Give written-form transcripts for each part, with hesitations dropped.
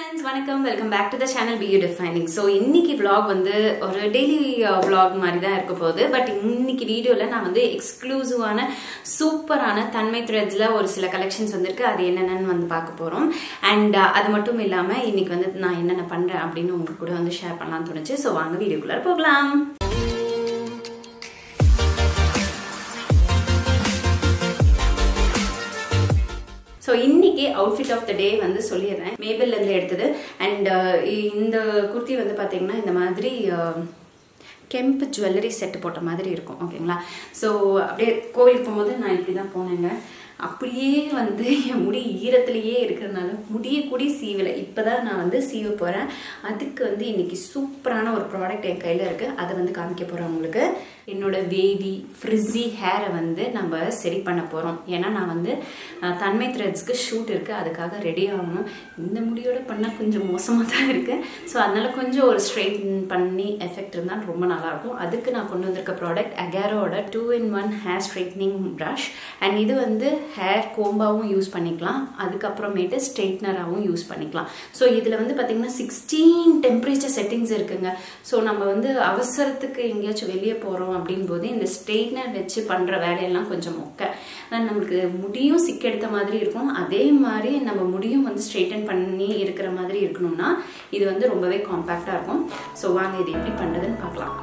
friends, வணக்கம். Welcome back to the channel Be You Defining. So இன்னைக்கு vlog வந்து ஒரு டெய்லி vlog மாதிரி தான் இருக்க போகுது. பட் இன்னைக்கு வீடியோவில் நான் வந்து எக்ஸ்க்ளூசிவான சூப்பரான தன்மை த்ரெட்ஸில் ஒரு சில கலெக்ஷன்ஸ் வந்துருக்கு. அது என்னென்னு வந்து பார்க்க போகிறோம். அண்ட் அது மட்டும் இல்லாமல் இன்னைக்கு வந்து நான் என்னென்ன பண்ணுறேன் அப்படின்னு உங்களுக்கு கூட வந்து ஷேர் பண்ணலாம்னு தோணுச்சு. ஸோ வாங்க வீடியோக்குள்ளே போகலாம். ஸோ இன்னைக்கு அவுட்ஃபிட் ஆஃப் த டே வந்து சொல்லிடுறேன். மேபிள்லேருந்து எடுத்தது. அண்ட் இந்த குர்த்தி வந்து பார்த்தீங்கன்னா இந்த மாதிரி கெம்பு ஜுவல்லரி செட்டு போட்ட மாதிரி இருக்கும். ஓகேங்களா? ஸோ அப்படியே கோவிலுக்கு போகும்போது நான் இப்படி தான் போனேங்க. அப்படியே வந்து என் முடி ஈரத்துலேயே இருக்கிறதுனால முடிய கூடி சீவலை. இப்போ தான் நான் வந்து சீவ போகிறேன். அதுக்கு வந்து இன்னைக்கு சூப்பரான ஒரு ப்ராடக்ட் என் கையில் இருக்குது. அதை வந்து காமிக்க போகிறேன் உங்களுக்கு. என்னோட வேவி ஃப்ரிஸி ஹேரை வந்து நம்ம சரி பண்ண போகிறோம். ஏன்னா நான் வந்து தன்மை த்ரெட்ஸ்க்கு ஷூட் இருக்குது, அதுக்காக ரெடி ஆகணும். இந்த முடியோட பண்ணால் கொஞ்சம் மோசமாக தான் இருக்குது. ஸோ அதனால் கொஞ்சம் ஒரு ஸ்ட்ரெயிட்டன் பண்ணி எஃபெக்ட் இருந்தால் ரொம்ப நல்லாயிருக்கும். அதுக்கு நான் கொண்டு வந்திருக்க ப்ராடக்ட் அகேரோட 2-in-1 hair straightening brush. And இது வந்து ஹேர் கோம்பாவும் யூஸ் பண்ணிக்கலாம், அதுக்கப்புறமேட்டு ஸ்ட்ரெயிட்னராகவும் யூஸ் பண்ணிக்கலாம். ஸோ இதில் வந்து பார்த்திங்கன்னா 16 டெம்பரேச்சர் செட்டிங்ஸ் இருக்குங்க. ஸோ நம்ம வந்து அவசரத்துக்கு எங்கேயாச்சும் வெளியே போகிறோம் அப்படின் போது இந்த ஸ்ட்ரெயிட்னர் வச்சு பண்ணுற வேலையெல்லாம் கொஞ்சம் மொக்க. நம்மளுக்கு முடியும் சிக்கெடுத்த மாதிரி இருக்கும். அதே மாதிரி நம்ம முடியும் வந்து ஸ்ட்ரெயிட்டன் பண்ணி இருக்கிற மாதிரி இருக்கணும்னா இது வந்து ரொம்பவே காம்பேக்டாக இருக்கும். ஸோ வாங்க இது எப்படி பண்ணுறதுன்னு பார்க்கலாம்.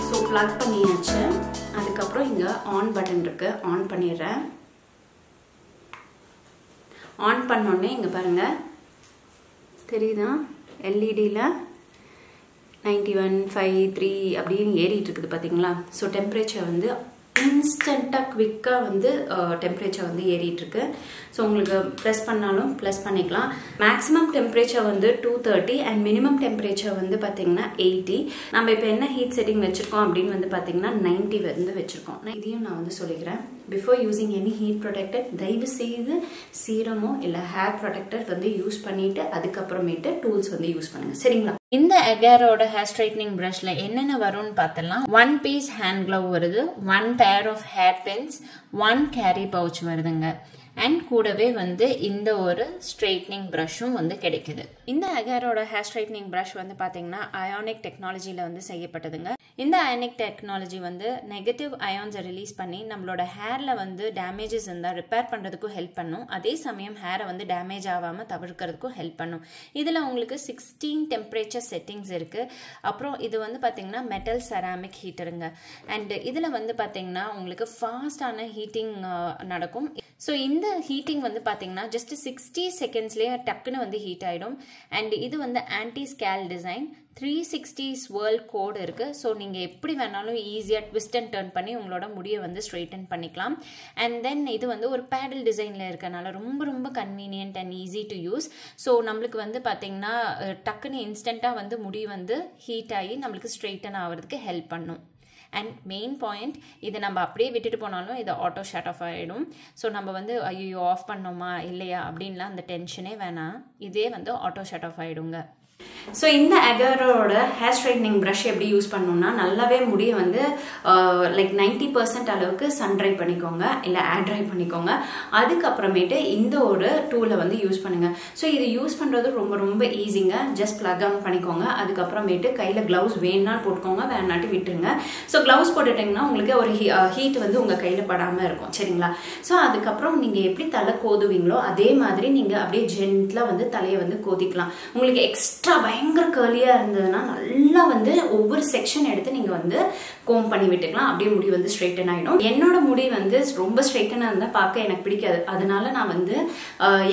ஸோ ப்ளக் பண்ணியாச்சு. அதுக்கப்புறம் இங்கே ஆன் பட்டன் இருக்குது, ஆன் பண்ணிடுறேன். ஆன் பண்ணோடனே இங்கே பாருங்கள் தெரியுதா, எல்இடியில் 91.53 அப்படின்னு ஏறிட்டு இருக்குது பார்த்தீங்களா? ஸோ டெம்பரேச்சர் வந்து இன்ஸ்டண்ட்டாக குவிக்காக வந்து டெம்பரேச்சர் வந்து ஏறிட்டு இருக்கு. ஸோ உங்களுக்கு ப்ரெஸ் பண்ணாலும் ப்ளஸ் பண்ணிக்கலாம். மேக்ஸிமம் டெம்பரேச்சர் வந்து 230 அண்ட் மினிமம் டெம்பரேச்சர் வந்து பார்த்தீங்கன்னா 80. நம்ம இப்போ என்ன ஹீட் செட்டிங் வச்சுருக்கோம் அப்படின்னு வந்து பார்த்தீங்கன்னா 90 வந்து வச்சுருக்கோம். இதையும் நான் வந்து சொல்லிக்கிறேன். Before using any heat protector தயவு செய்து சீரமோ இல்லை ஹேர் ப்ரொடெக்டர் வந்து யூஸ் பண்ணிவிட்டு அதுக்கப்புறமேட்டு டூல்ஸ் வந்து யூஸ் பண்ணுங்கள், சரிங்களா? இந்த அகேரோட ஹேர் ஸ்ட்ரைட்னிங் ப்ரஷ்ல என்னென்ன வரும்னு பார்த்தலாம். 1 பீஸ் ஹேண்ட் க்ளவ் வருது, 1 pair of hair pins, 1 carry pouch வருதுங்க. அண்ட் கூடவே வந்து இந்த ஒரு ஸ்ட்ரைட்னிங் ப்ரஷும் வந்து கிடைக்குது. இந்த அகேரோட ஹேர் ஸ்ட்ரைட்னிங் ப்ரஷ் வந்து பார்த்தீங்கன்னா அயானிக் டெக்னாலஜியில் வந்து செய்யப்பட்டதுங்க. இந்த அயானிக் டெக்னாலஜி வந்து நெகட்டிவ் அயான்ஸை ரிலீஸ் பண்ணி நம்மளோட ஹேரில் வந்து டேமேஜஸ் இருந்தால் ரிப்பேர் பண்ணுறதுக்கும் ஹெல்ப் பண்ணும். அதே சமயம் ஹேரை வந்து டேமேஜ் ஆகாமல் தவிர்க்கிறதுக்கும் ஹெல்ப் பண்ணும். இதில் உங்களுக்கு 16 டெம்பரேச்சர் செட்டிங்ஸ் இருக்குது. அப்புறம் இது வந்து பார்த்தீங்கன்னா மெட்டல் செராமிக் ஹீட்டருங்க. அண்ட் இதில் வந்து பார்த்தீங்கன்னா உங்களுக்கு ஃபாஸ்டான ஹீட்டிங் நடக்கும். ஸோ இந்த ஹீட்டிங் வந்து பார்த்தீங்கன்னா ஜஸ்ட் 60 செகண்ட்ஸ்லேயே டக்குன்னு வந்து ஹீட் ஆகிடும். அண்ட் இது வந்து anti scale design, 360 swirl code இருக்குது. ஸோ நீங்கள் எப்படி வேணாலும் ஈஸியாக ட்விஸ்ட் அண்ட் டர்ன் பண்ணி உங்களோட முடியை வந்து ஸ்ட்ரெயிட்டன் பண்ணிக்கலாம். அண்ட் தென் இது வந்து ஒரு பேடல் டிசைனில் இருக்கனால ரொம்ப ரொம்ப convenient and easy to use. So நம்மளுக்கு வந்து பார்த்தீங்கன்னா டக்குன்னு இன்ஸ்டண்ட்டாக வந்து முடி வந்து ஹீட் ஆகி நம்மளுக்கு ஸ்ட்ரெயிட்டன் ஆகிறதுக்கு ஹெல்ப் பண்ணும். அண்ட் மெயின் பாயிண்ட், இதை நம்ம அப்படியே விட்டுட்டு போனாலும் இது ஆட்டோ ஷட் ஆஃப் ஆகிடும். ஸோ நம்ம வந்து ஐயோ ஆஃப் பண்ணோமா இல்லையா அப்படின்லாம் அந்த டென்ஷனே வேணாம், இதே வந்து ஆட்டோ ஷட் ஆஃப் ஆகிடுங்க. ஸோ இந்த அகேரோட ஹேர் ஸ்ட்ரைட்னிங் ப்ரஷ் எப்படி யூஸ் பண்ணணும்னா நல்லாவே முடியை வந்து லைக் 90% அளவுக்கு சன் ட்ரை பண்ணிக்கோங்க, இல்லை ஏர் ட்ரை பண்ணிக்கோங்க. அதுக்கப்புறமேட்டு இந்த ஒரு டூலை வந்து யூஸ் பண்ணுங்கள். ஸோ இது யூஸ் பண்ணுறது ரொம்ப ரொம்ப ஈஸிங்க. ஜஸ்ட் ப்ளக் ஆன் பண்ணிக்கோங்க. அதுக்கப்புறமேட்டு கையில் க்ளவுஸ் வேணாலும் போட்டுக்கோங்க, வேணாட்டி விட்டுருங்க. ஸோ க்ளவுஸ் போட்டுட்டிங்கன்னா உங்களுக்கு ஒரு ஹீட் வந்து உங்கள் கையில் படாமல் இருக்கும், சரிங்களா? ஸோ அதுக்கப்புறம் நீங்கள் எப்படி தலை கோதுவீங்களோ அதே மாதிரி நீங்கள் அப்படியே ஜென்ட்லாக வந்து தலையை வந்து கோதிக்கலாம். உங்களுக்கு எக்ஸ்ட்ரா பயங்கர கர்லியாக இருந்ததுன்னா நல்லா வந்து ஒவ்வொரு செக்ஷன் எடுத்து நீங்கள் வந்து கோம் பண்ணி விட்டுக்கலாம். அப்படியே முடி வந்து ஸ்ட்ரெயிட்டன் ஆகிடும். என்னோட முடி வந்து ரொம்ப ஸ்ட்ரெயிட்டனாக இருந்தால் பார்க்க எனக்கு பிடிக்காது. அதனால நான் வந்து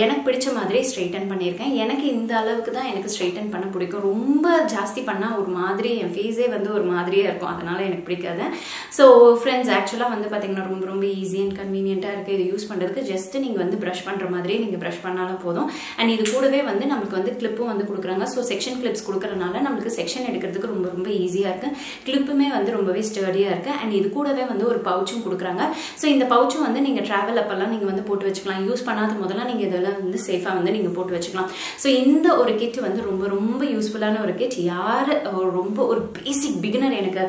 எனக்கு பிடிச்ச மாதிரி ஸ்ட்ரெயிட்டன் பண்ணியிருக்கேன். எனக்கு இந்த அளவுக்கு தான் எனக்கு ஸ்ட்ரெயிட்டன் பண்ண பிடிக்கும். ரொம்ப ஜாஸ்தி பண்ணால் ஒரு மாதிரி என் ஃபேஸே வந்து ஒரு மாதிரியாக இருக்கும், அதனால எனக்கு பிடிக்காது. ஸோ ஃப்ரெண்ட்ஸ், ஆக்சுவலாக வந்து பார்த்தீங்கன்னா ரொம்ப ரொம்ப ஈஸி அண்ட் கன்வீனியன்ட்டாக இருக்குது இது யூஸ் பண்ணுறதுக்கு. ஜஸ்ட் நீங்கள் வந்து ப்ரஷ் பண்ணுற மாதிரியே நீங்கள் ப்ரஷ் பண்ணாலும் போதும். அண்ட் இது கூடவே வந்து நம்மளுக்கு வந்து கிளிப்பும் வந்து கொடுக்குறாங்க. ஸோ செக்ஷன் கிளிப்ஸ் கொடுக்கறதுனால நம்மளுக்கு செக்ஷன் எடுக்கிறதுக்கு ரொம்ப ரொம்ப ஈஸியாக இருக்குது. கிளிப்புமே வந்து ரொம்பவே ரொம்பவே ஸ்டர்டியாக இருக்குது. அண்ட் இது கூடவே வந்து ஒரு பவுச்சும் கொடுக்குறாங்க. ஸோ இந்த பவுச்சும் வந்து நீங்கள் ட்ராவல் அப்பெல்லாம் நீங்கள் வந்து போட்டு வச்சுக்கலாம். யூஸ் பண்ணாத முதல்ல நீங்கள் இதெல்லாம் வந்து சேஃபாக வந்து நீங்கள் போட்டு வச்சுக்கலாம். ஸோ இந்த ஒரு கிட் வந்து ரொம்ப ரொம்ப யூஸ்ஃபுல்லான ஒரு கிட். யார் ரொம்ப ஒரு பேசிக் பிகினர், எனக்கு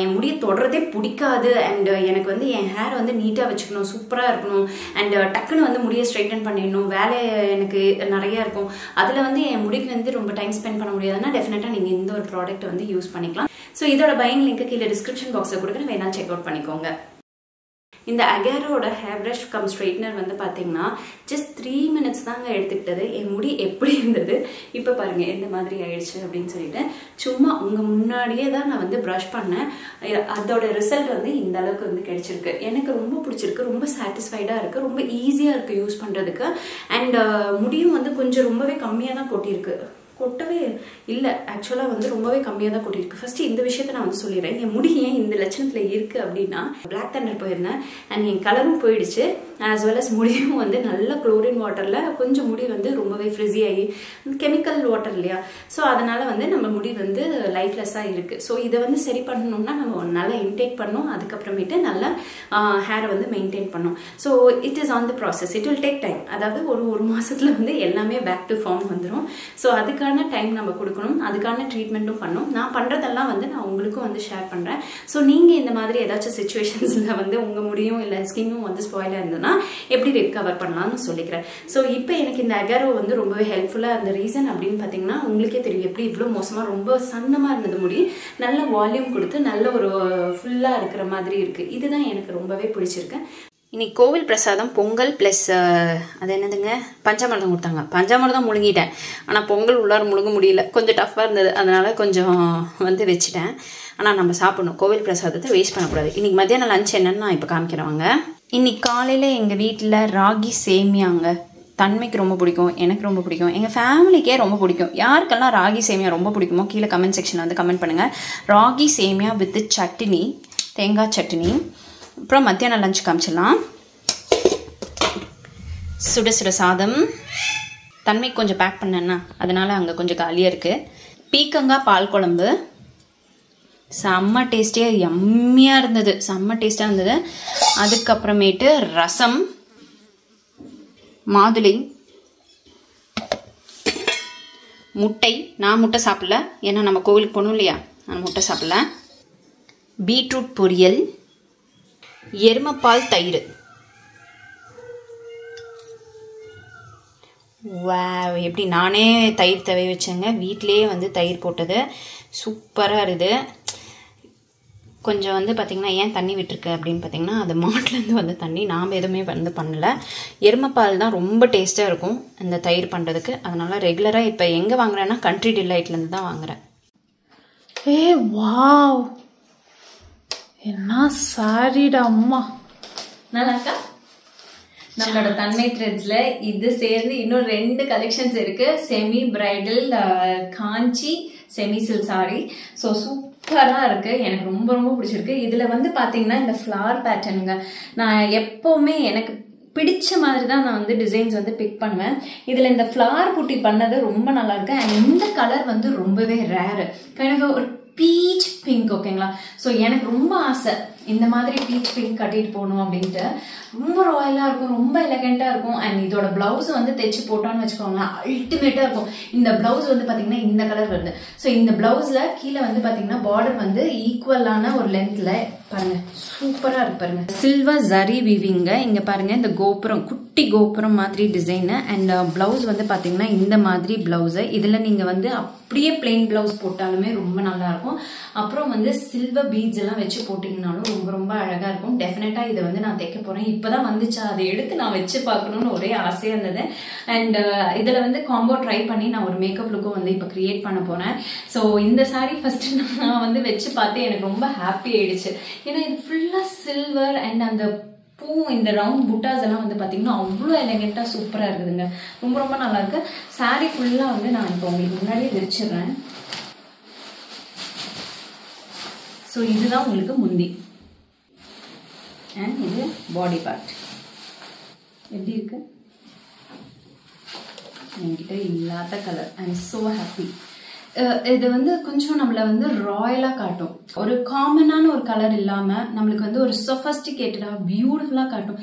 என் முடியை தொடரதே பிடிக்காது அண்ட் எனக்கு வந்து என் ஹேர் வந்து நீட்டாக வச்சுக்கணும், சூப்பராக இருக்கணும் அண்ட் டக்குன்னு வந்து முடியை ஸ்ட்ரைட்டன் பண்ணிடணும், வேலை எனக்கு நிறையா இருக்கும், அதில் வந்து என் முடிக்கு வந்து ரொம்ப டைம் ஸ்பெண்ட் பண்ண முடியாதுன்னா டெஃபினட்டாக நீங்கள் இந்த ஒரு ப்ராடக்ட் வந்து யூஸ் பண்ணிக்கலாம். ஸோ இதோட பையிங் லிங்க் கீழே டிஸ்கிரிப்ஷன் பாக்ஸில் கொடுக்குறேன், வேணா செக் அவுட் பண்ணிக்கோங்க. இந்த அகேரோட ஹேர் ப்ரஷ் கம் ஸ்ட்ரைட்னர் வந்து பார்த்தீங்கன்னா ஜஸ்ட் 3 minutes தாங்க எடுத்துக்கிட்டது. என் முடி எப்படி இருந்தது இப்போ பாருங்க எந்த மாதிரி ஆயிடுச்சு அப்படின்னு சொல்லிட்டு சும்மா உங்கள் முன்னாடியே தான் நான் வந்து ப்ரஷ் பண்ணேன். அதோட ரிசல்ட் வந்து இந்த அளவுக்கு வந்து கிடைச்சிருக்கு. எனக்கு ரொம்ப பிடிச்சிருக்கு, ரொம்ப சாட்டிஸ்ஃபைடாக இருக்குது, ரொம்ப ஈஸியாக இருக்குது யூஸ் பண்ணுறதுக்கு. அண்ட் முடியும் வந்து கொஞ்சம் ரொம்பவே கம்மியாக தான் கொட்டியிருக்கு. கொட்டவே இல்லை, ஆக்சுவலாக வந்து ரொம்பவே கம்மியாக தான் கொட்டியிருக்கு. ஃபர்ஸ்ட் இந்த விஷயத்த நான் வந்து சொல்லிடுறேன். என் முடி ஏன் இந்த லட்சணத்தில் இருக்குது அப்படின்னா, பிளாக் தண்டர் போயிருந்தேன் அண்ட் என் கலரும் போயிடுச்சு, ஆஸ் வெல் அஸ் முடியும் வந்து நல்ல குளோரின் வாட்டரில் கொஞ்சம் முடி வந்து ரொம்பவே ஃப்ரிஸி ஆகி, கெமிக்கல் வாட்டர் இல்லையா, ஸோ அதனால் வந்து நம்ம முடி வந்து லைஃப்லெஸ்ஸாக இருக்குது. ஸோ இதை வந்து சரி பண்ணணும்னா நம்ம நல்லா இன்டேக் பண்ணணும், அதுக்கப்புறமேட்டு நல்லா ஹேரை வந்து மெயின்டைன் பண்ணணும். So it is on the process, it will take time. அதாவது ஒரு மாதத்தில் வந்து எல்லாமே பேக் டு ஃபார்ம் வந்துடும். ஸோ அதுக்கான டைம் நம்ம கொடுக்கணும், அதுக்கான ட்ரீட்மெண்ட்டும் பண்ணணும். நான் பண்ணுறதெல்லாம் வந்து நான் உங்களுக்கும் வந்து ஷேர் பண்ணுறேன். ஸோ நீங்கள் இந்த மாதிரி ஏதாச்சும் சுச்சுவேஷன்ஸில் வந்து உங்கள் முடியும் இல்லை ஸ்கின்னும் வந்து ஸ்பாயிலாக இருந்ததுன்னா எப்படி ரெக்கவர் பண்ணலாம்னு சொல்லிக்கிறேன். ஸோ இப்போ எனக்கு இந்த அகேரோ வந்து ரொம்பவே ஹெல்ப்ஃபுல்லாக இருந்த ரீசன் அப்படின்னு பார்த்தீங்கன்னா, உங்களுக்கே தெரியும் எப்படி இவ்வளோ மோசமாக ரொம்ப சன்னமாக இருந்தது முடி நல்ல வால்யூம் கொடுத்து நல்ல ஒரு ஃபுல்லாக இருக்கிற மாதிரி இருக்குது. இதுதான் எனக்கு ரொம்பவே பிடிச்சிருக்கு. இன்னைக்கு கோவில் பிரசாதம் பொங்கல் ப்ளஸ் அது என்னதுங்க பஞ்சாமிர்தம் கொடுத்தாங்க. பஞ்சாமிர்தம் முழுங்கிட்டேன், ஆனால் பொங்கல் உள்ளார முழுங்க முடியல, கொஞ்சம் டஃப்பாக இருந்தது, அதனால் கொஞ்சம் வந்து வச்சுட்டேன். ஆனால் நம்ம சாப்பிடணும், கோவில் பிரசாதத்தை வேஸ்ட் பண்ணக்கூடாது. இன்றைக்கி மத்தியானம் லஞ்ச் என்னன்னு நான் இப்போ காமிக்கிறேங்க. இன்றைக்கி காலையில் எங்கள் வீட்டில் ராகி சேமியாங்க. தன்மைக்கு ரொம்ப பிடிக்கும், எனக்கு ரொம்ப பிடிக்கும், எங்கள் ஃபேமிலிக்கே ரொம்ப பிடிக்கும். யாருக்கெல்லாம் ராகி சேமியா ரொம்ப பிடிக்குமோ கீழே கமெண்ட் செக்ஷனில் வந்து கமெண்ட் பண்ணுங்கள். ராகி சேமியா வித் சட்னி, தேங்காய் சட்னி. அப்புறம் மத்தியானம் லஞ்ச் காமிச்சிடலாம். சுட சுட சாதம், தன்மை கொஞ்சம் பேக் பண்ணேன்னா அதனால் அங்கே கொஞ்சம் காலியாக இருக்குது. பீக்கங்காய் பால் குழம்பு, செம்ம டேஸ்டியாக யம்மியாக இருந்தது, செம்ம டேஸ்ட்டாக இருந்தது. அதுக்கப்புறமேட்டு ரசம், மாதுளை, முட்டை. நான் முட்டை சாப்பிடல, ஏன்னா நம்ம கோவிலுக்கு போகணும் இல்லையா, நான் முட்டை சாப்பிடல. பீட்ரூட் பொரியல், எருமைப்பால் தயிர். வாவ், எப்படி நானே தயிர் தடவி வச்சேங்க, வீட்டிலேயே வந்து தயிர் போட்டது, சூப்பராக இருக்குது. கொஞ்சம் வந்து பார்த்திங்கன்னா ஏன் தண்ணி விட்டுருக்கு அப்படின்னு பார்த்திங்கன்னா, அது மாட்டிலேருந்து வந்த தண்ணி, நாம் எதுவுமே வந்து பண்ணலை. எருமைப்பால் தான் ரொம்ப டேஸ்ட்டாக இருக்கும் இந்த தயிர் பண்ணுறதுக்கு. அதனால் ரெகுலராக இப்போ எங்கே வாங்குறேன்னா கண்ட்ரி டிலைட்லேருந்து தான் வாங்குகிறேன். ஏ வாவ், என்ன சாரிடா அம்மா, நல்லாக்கா. நம்மளோட தன்மை த்ரெட்ஸ்ல இது சேர்ந்து இன்னும் 2 கலெக்ஷன்ஸ் இருக்கு. செமி பிரைடல் காஞ்சி செமி சில்க் சாரி. ஸோ சூப்பரா இருக்கு, எனக்கு ரொம்ப ரொம்ப பிடிச்சிருக்கு. இதுல வந்து பாத்தீங்கன்னா இந்த ஃபிளவர் பேட்டர்னுங்க, நான் எப்பவுமே எனக்கு பிடிச்ச மாதிரி தான் நான் வந்து டிசைன்ஸ் வந்து பிக் பண்ணுவேன். இதுல இந்த ஃபிளவர் புட்டி பண்ணது ரொம்ப நல்லா இருக்கு. அண்ட் இந்த கலர் வந்து ரொம்பவே ரேரு, கைண்ட் ஒரு பீச் பிங்க். ஓகேங்களா, ஸோ எனக்கு ரொம்ப ஆசை இந்த மாதிரி பீச் பிங்க் கட்டிட்டு போகணும் அப்படின்ட்டு. ரொம்ப ராயலா இருக்கும், ரொம்ப எலகெண்டா இருக்கும். அண்ட் இதோட பிளவுஸ் வந்து தைச்சு போட்டோம்னு வச்சுக்கோங்களேன், அல்டிமேட்டா இருக்கும். இந்த பிளவுஸ் வந்து பாத்தீங்கன்னா இந்த கலர் வருது. ஸோ இந்த பிளவுஸ்ல கீழே வந்து பாத்தீங்கன்னா பார்டர் வந்து ஈக்குவலான ஒரு லென்த்ல பாருங்க, சூப்பரா இருக்கு பாருங்க. சில்வர் ஜரி வீவிங்க, இங்க பாருங்க இந்த கோபுரம், குட்டி கோபுரம் மாதிரி டிசைன். அண்ட் பிளவுஸ் வந்து பாத்தீங்கன்னா இந்த மாதிரி பிளவுஸ். இதுல நீங்க வந்து அப்படியே பிளெயின் பிளவுஸ் போட்டாலுமே ரொம்ப நல்லா இருக்கும். அப்புறம் வந்து சில்வர் பீட்ஸ் எல்லாம் வச்சு போட்டீங்கன்னாலும் ரொம்ப ரொம்ப அழகா இருக்கும். டெஃபினட்டா இதை வந்து நான் தைக்க போறேன். இப்பதான் வந்துச்சா, அதை எடுத்து நான் வச்சு பார்க்கணும்னு ஒரே ஆசையா இருந்தது. அண்ட் இதுல வந்து காம்போ ட்ரை பண்ணி நான் ஒரு மேக்கப் லுக்கும் வந்து இப்ப கிரியேட் பண்ண போறேன். ஸோ இந்த சாரி ஃபர்ஸ்ட் நான் வந்து வச்சு பார்த்து எனக்கு ரொம்ப ஹாப்பி ஆயிடுச்சு. ஏன்னா இது ஃபுல்லா சில்வர் அண்ட் அந்த பூ, இந்த ரவுண்ட் புட்டாஸ் எல்லாம் வந்து பாத்தீங்கன்னா அவ்வளோ எலகெண்டா சூப்பரா இருக்குதுங்க, ரொம்ப ரொம்ப நல்லா இருக்கு. சாரி ஃபுல்லா வந்து நான் இப்போ உங்களுக்கு முன்னாடியே வச்சிடுறேன். ஸோ இதுதான் உங்களுக்கு முந்தி அண்ட் இது பாடி பார்ட். எப்படி இருக்கு, என்கிட்ட இல்லாத colour. I am so happy. இது வந்து கொஞ்சம் நம்மள வந்து ராயலா காட்டும். ஒரு காமனான ஒரு கலர் இல்லாம நம்மளுக்கு வந்து ஒரு சொஃபஸ்டிகேட்டடா பியூட்டிஃபுல்லா காட்டும்.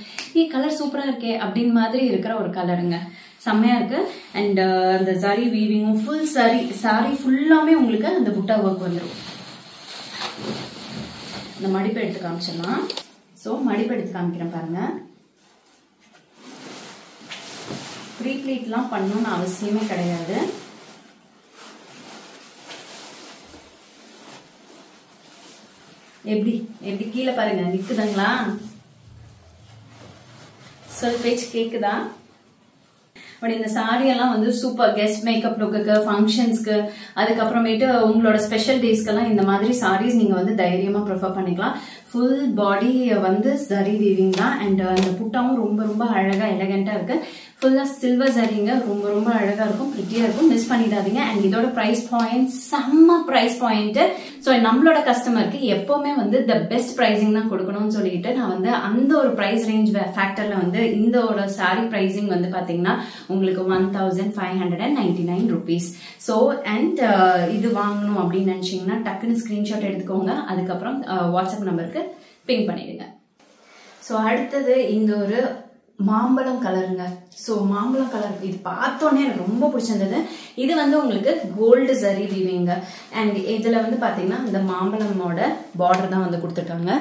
கலர் சூப்பரா இருக்கே அப்படின்னு மாதிரி இருக்கிற ஒரு கலருங்க. செம்மையா இருக்கு. அண்ட் அந்த சாரி வீவிங்கும் ஃபுல் சாரி ஃபுல்லாமே உங்களுக்கு அந்த புட்டா ஒர்க் வந்துடும். இந்த மடிப்பு எடுத்து காமிச்சிடலாம். ஸோ மடிப்பு எடுத்து காமிக்கிறேன் பாருங்க. ப்ரீ ப்ளீட்லாம் பண்ணணும்னு அவசியமே கிடையாது. எப்படி எப்படி கீழே பாருங்க நிக்குதுங்களா? சொல் பேச்சு கேக்குதா? பட் இந்த சாரி எல்லாம் வந்து சூப்பர் கெஸ்ட் மேக்கப் லுக்குக்கு, ஃபங்க்ஷன்ஸ்க்கு, அதுக்கப்புறமேட்டு உங்களோட ஸ்பெஷல் டேஸ்க்கெல்லாம் இந்த மாதிரி சாரீஸ் நீங்க வந்து தைரியமா ப்ரிஃபர் பண்ணிக்கலாம். ஃபுல் பாடி வந்து சரி வீவிங் தான். அண்ட் அந்த புட்டாவும் ரொம்ப ரொம்ப அழகா எலகண்டா இருக்கு. ஃபுல்லா சில்வர் சரிங்க, ரொம்ப ரொம்ப அழகா இருக்கும், பிரிட்டியா இருக்கும். மிஸ் பண்ணிடாதீங்க. அண்ட் இதோட பிரைஸ் பாயிண்ட் செம்ம பிரைஸ் பாயிண்ட். ஸோ நம்மளோட கஸ்டமருக்கு எப்பவுமே வந்து த பெஸ்ட் பிரைசிங் தான் கொடுக்கணும்னு சொல்லிட்டு நான் வந்து அந்த ஒரு பிரைஸ் ரேஞ்ச் ஃபேக்டர்ல வந்து இந்த ஒரு சாரி பிரைசிங் வந்து பாத்தீங்கன்னா உங்களுக்கு 1599 rupees. ஸோ அண்ட் இது வாங்கணும் அப்படின்னு நினைச்சீங்கன்னா டக்குன்னு ஸ்கிரீன்ஷாட் எடுத்துக்கோங்க. அதுக்கப்புறம் வாட்ஸ்அப் நம்பருக்கு பிங் பண்ணிடுங்க. ஸோ அடுத்தது இந்த ஒரு மாம்பழம் கலருங்க. ஸோ மாம்பழம் கலர் இது பார்த்தோன்னே எனக்கு ரொம்ப பிடிச்சிருந்தது. இது வந்து உங்களுக்கு கோல்டு சரி வீவிங்க. அண்ட் இதுல வந்து பாத்தீங்கன்னா இந்த மாம்பழமோட பார்டர் தான் வந்து கொடுத்துருக்காங்க.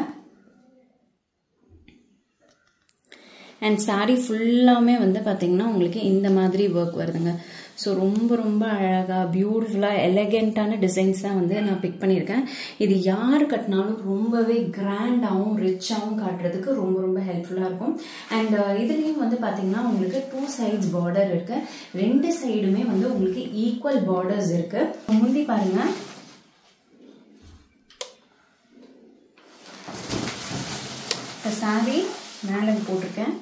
அண்ட் சாரி ஃபுல்லாமே வந்து பாத்தீங்கன்னா உங்களுக்கு இந்த மாதிரி ஒர்க் வருதுங்க. ஸோ ரொம்ப ரொம்ப அழகா பியூட்டிஃபுல்லா எலகென்டான டிசைன்ஸ் தான் வந்து நான் பிக் பண்ணியிருக்கேன். இது யார் கட்டினாலும் ரொம்பவே கிராண்டாகவும் ரிச்சாகவும் காட்டுறதுக்கு ரொம்ப ரொம்ப ஹெல்ப்ஃபுல்லா இருக்கும். அண்ட் இதுலயும் வந்து பாத்தீங்கன்னா உங்களுக்கு 2 sides பார்டர் இருக்கு. 2 சைடுமே வந்து உங்களுக்கு ஈக்குவல் பார்டர்ஸ் இருக்கு. முந்தி பாருங்க. சாரி மேல போட்டிருக்கேன்.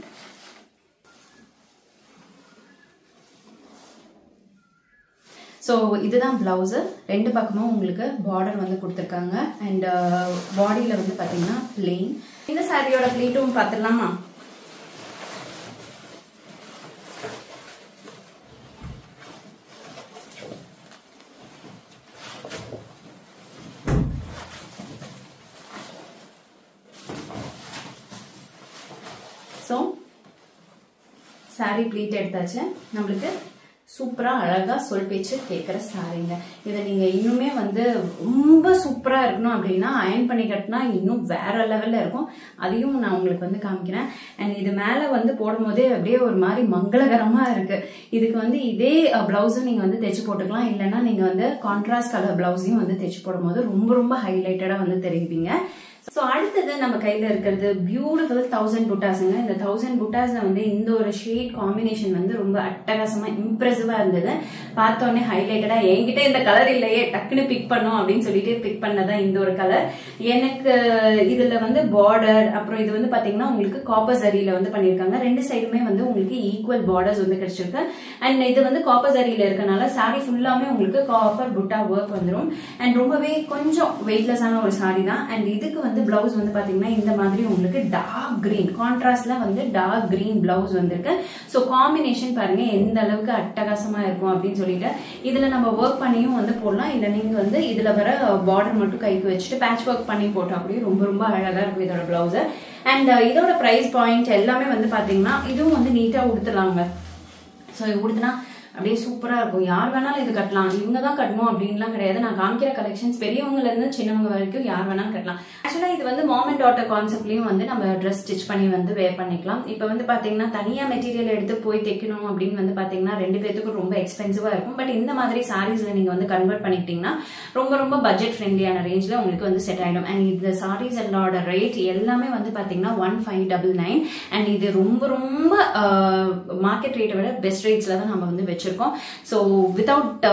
ஸோ இதுதான் பிளவுஸ். 2 பக்கமும் உங்களுக்கு பார்டர் வந்து கொடுத்துருக்காங்க. அண்ட் பாடியில வந்து பாத்தீங்கன்னா பிளெயின். இந்த சாரியோட பிளீட்டும் பார்த்துடலாமா? ஸோ சாரி பிளீட் எடுத்தாச்சு. நம்மளுக்கு சூப்பரா அழகா சொல் பேச்சு கேட்கிற சாரிங்க. இதை நீங்க இன்னுமே வந்து ரொம்ப சூப்பரா இருக்கணும் அப்படின்னா அயன் பண்ணி கட்டினா இன்னும் வேற லெவல்ல இருக்கும். அதையும் நான் உங்களுக்கு வந்து காமிக்கிறேன். அண்ட் இது மேல வந்து போடும் போதே அப்படியே ஒரு மாதிரி மங்களகரமா இருக்கு. இதுக்கு வந்து இதே பிளவுஸும் நீங்க வந்து தைச்சு போட்டுக்கலாம். இல்லைன்னா நீங்க வந்து கான்ட்ராஸ்ட் கலர் பிளவுஸையும் வந்து தைச்சு போடும் போது ரொம்ப ரொம்ப ஹைலைட்டடா வந்து தெரிவிப்பீங்க. ஸோ அடுத்தது நம்ம கையில இருக்கிறது பியூட்டிஃபுல் 1000 புட்டாஸுங்க. இந்த 1000 புட்டாஸ்ல வந்து இந்த ஒரு ஷேட் காம்பினேஷன் வந்து ரொம்ப அட்டகாசமா இம்ப்ரெசிவா இருந்தது. பார்த்தோன்னே ஹைலைட்டடா என்கிட்ட இந்த கலர் இல்லையே டக்குன்னு பிக் பண்ணும் அப்படின்னு சொல்லிட்டு பிக் பண்ணதான் இந்த ஒரு கலர். எனக்கு இதுல வந்து பார்டர், அப்புறம் இது வந்து பாத்தீங்கன்னா உங்களுக்கு காப்பர் சரியில வந்து பண்ணிருக்காங்க. 2 சைடுமே வந்து உங்களுக்கு ஈக்குவல் பார்டர்ஸ் வந்து கிடைச்சிருக்கு. அண்ட் இது வந்து காப்பர் சரியில இருக்கனால சாரி ஃபுல்லாமே உங்களுக்கு காப்பர் புட்டா ஒர்க் வந்துடும். அண்ட் ரொம்பவே கொஞ்சம் வெயிட்லெஸ்ஸான ஒரு சாரி தான். அண்ட் இதுக்கு வந்து பிளவுஸ் வந்து பாத்தீங்கன்னா இந்த மாதிரி உங்களுக்கு டார்க் கிரீன் கான்ட்ராஸ்ட்ல வந்து டார்க் கிரீன் பிளவுஸ் வந்திருக்கு. சோ காம்பினேஷன் பாருங்க எந்த அளவுக்கு அட்டகாசமா இருக்கும் அப்படின்னு சொல்லிட்டு இதுல நம்ம ஒர்க் பண்ணியும் வந்து போடலாம். இல்ல நீங்க வந்து இதுல வர பார்டர் மட்டும் கைக்கு வச்சுட்டு பேட்ச் ஒர்க் பண்ணி போட்டா அப்படியே ரொம்ப ரொம்ப அழகா இருக்கும் இதோட பிளவுஸ். அண்ட் இதோட பிரைஸ் பாயிண்ட் எல்லாமே வந்து பாத்தீங்கன்னா இதுவும் வந்து நீட்டா உடுத்தலாங்க. சோ உடுத்தினா அப்படியே சூப்பரா இருக்கும். யார் வேணாலும் இது கட்டலாம். இவங்க தான் கட்டணும் அப்படின்லாம் கிடையாது. நான் காமிக்கிற கலெக்ஷன்ஸ் பெரியவங்கல இருந்து சின்னவங்க வரைக்கும் யார் வேணாலும் கட்டலாம். ஆக்சுவலா இது வந்து மாம் அண்ட் டாட்டர் கான்செப்ட்லயும் வந்து நம்ம ட்ரெஸ் ஸ்டிச் பண்ணி வந்து வேர் பண்ணிக்கலாம். இப்ப வந்து பாத்தீங்கன்னா தனியா மெட்டீரியல் எடுத்து போய் தைக்கணும் அப்படின்னு வந்து பாத்தீங்கன்னா 2 பேத்துக்கும் ரொம்ப எக்ஸ்பென்சிவா இருக்கும். பட் இந்த மாதிரி சாரீஸ்ல நீங்க வந்து கன்வெர்ட் பண்ணிக்கிட்டீங்கன்னா ரொம்ப ரொம்ப பட்ஜெட் ஃப்ரெண்ட்லியான ரேஞ்ச்ல உங்களுக்கு வந்து செட் ஆயிடும். அண்ட் இந்த சாரீஸ் எல்லாரோட ரேட் எல்லாமே வந்து பாத்தீங்கன்னா 1599. அண்ட் இது ரொம்ப ரொம்ப மார்க்கெட் ரேட்டை விட பெஸ்ட் ரேட்ஸ்ல தான் நம்ம வந்து வச்சிருக்கோம். ஸோ வித்தவுட்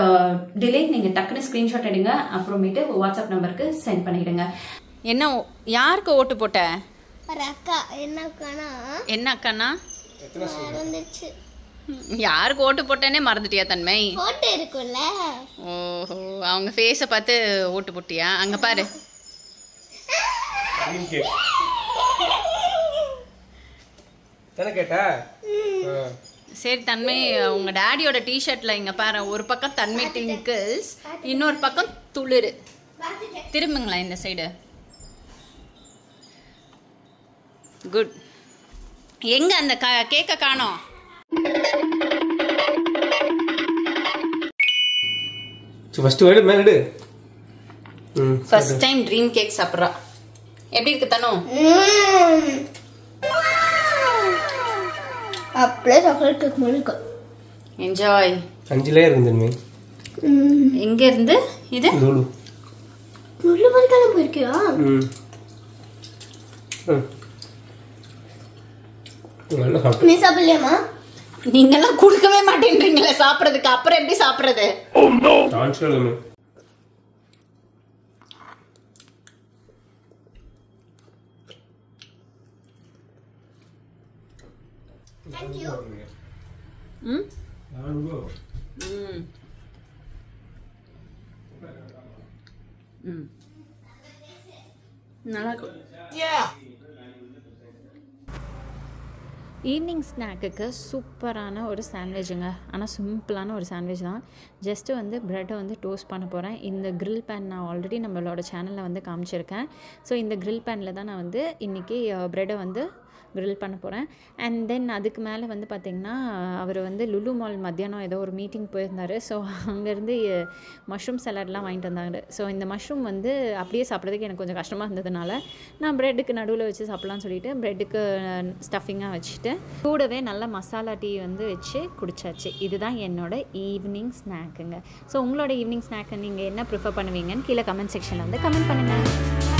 டிலே நீங்க டக்குன்னு ஸ்கிரீன்ஷாட் எடுங்க. அப்புறமேட்டு வாட்ஸ்அப் நம்பருக்கு சென்ட் பண்ணிடுங்க. என்ன யாருக்கு ஓட்டு போட்ட? அக்கா. என்ன அக்கானா மறந்துச்சு. யாருக்கு ஓட்டு போட்டேனே மறந்துட்டியா தன்மை? போட்டோ இருக்குல்ல. ஓஹோ, அவங்க ஃபேஸை பார்த்து ஓட்டு போட்டியா? அங்க பாரு. தானே கேட்டா? சரி தன்மை, உங்கள் டேடியோட டிஷர்ட்டில் இங்கே பாரு, ஒரு பக்கம் தன்மை டிங்கிள்ஸ், இன்னொரு பக்கம் துளிர். திரும்புங்களா இந்த சைடு. குட். எங்கே அந்த கேக்கை காணோம்? ஃபர்ஸ்ட் வேர்டு மேலடு. ஃபர்ஸ்ட் டைம் ட்ரீம் கேக் சாப்பிட்றா. எப்படி இருக்கு தனு? அப்படியே சாக்லேட் கேக் மாதிரி இருக்கு. என்ஜாய். 5 லேயர் இருக்கு தன்மை. எங்க இருந்து இது? லூலு. லூலு வரைக்கும் போயிருக்கியா? நல்லா சாப்பிடு. நீ சாப்பிடலையாமா? நீங்கெல்லாம் கொடுக்கவே மாட்டேன்றீங்களே சாப்பிட்றதுக்கு, அப்புறம் எப்படி சாப்பிட்றது? Thank you. நல்லா இருக்கும். ஈவினிங் ஸ்நாக்குக்கு சூப்பரான ஒரு சாண்ட்விச்சுங்க. ஆனால் சிம்பிளான ஒரு சாண்ட்விச் தான். ஜஸ்ட்டு வந்து ப்ரெட்டை வந்து டோஸ்ட் பண்ண போகிறேன். இந்த க்ரில் பேன் நான் ஆல்ரெடி நம்மளோட சேனலில் வந்து காமிச்சிருக்கேன். ஸோ இந்த க்ரில் பேனில் தான் நான் வந்து இன்றைக்கி ப்ரெட்டை வந்து க்ரில் பண்ண போகிறேன். அண்ட் தென் அதுக்கு மேலே வந்து பார்த்திங்கன்னா அவர் வந்து லுலு மால் மத்தியானம் ஏதோ ஒரு மீட்டிங் போயிருந்தார். ஸோ அங்கேருந்து மஷ்ரூம் சலாட்லாம் வாங்கிட்டு வந்தாங்க. ஸோ இந்த மஷ்ரூம் வந்து அப்படியே சாப்பிட்றதுக்கு எனக்கு கொஞ்சம் கஷ்டமாக இருந்ததுனால நான் ப்ரெட்டுக்கு நடுவில் வச்சு சாப்பிட்லான்னு சொல்லிவிட்டு ப்ரெட்டுக்கு ஸ்டஃபிங்காக வச்சுட்டு கூடவே நல்ல மசாலா டீ வந்து வச்சு குடிச்சாச்சு. இதுதான் என்னோட ஈவினிங் ஸ்நாக்குங்க. ஸோ உங்களோட ஈவினிங் ஸ்நாக்கை நீங்கள் என்ன ப்ரிஃபர் பண்ணுவீங்கன்னு கீழே கமெண்ட் செக்ஷனில் வந்து கமெண்ட் பண்ணுங்கள்.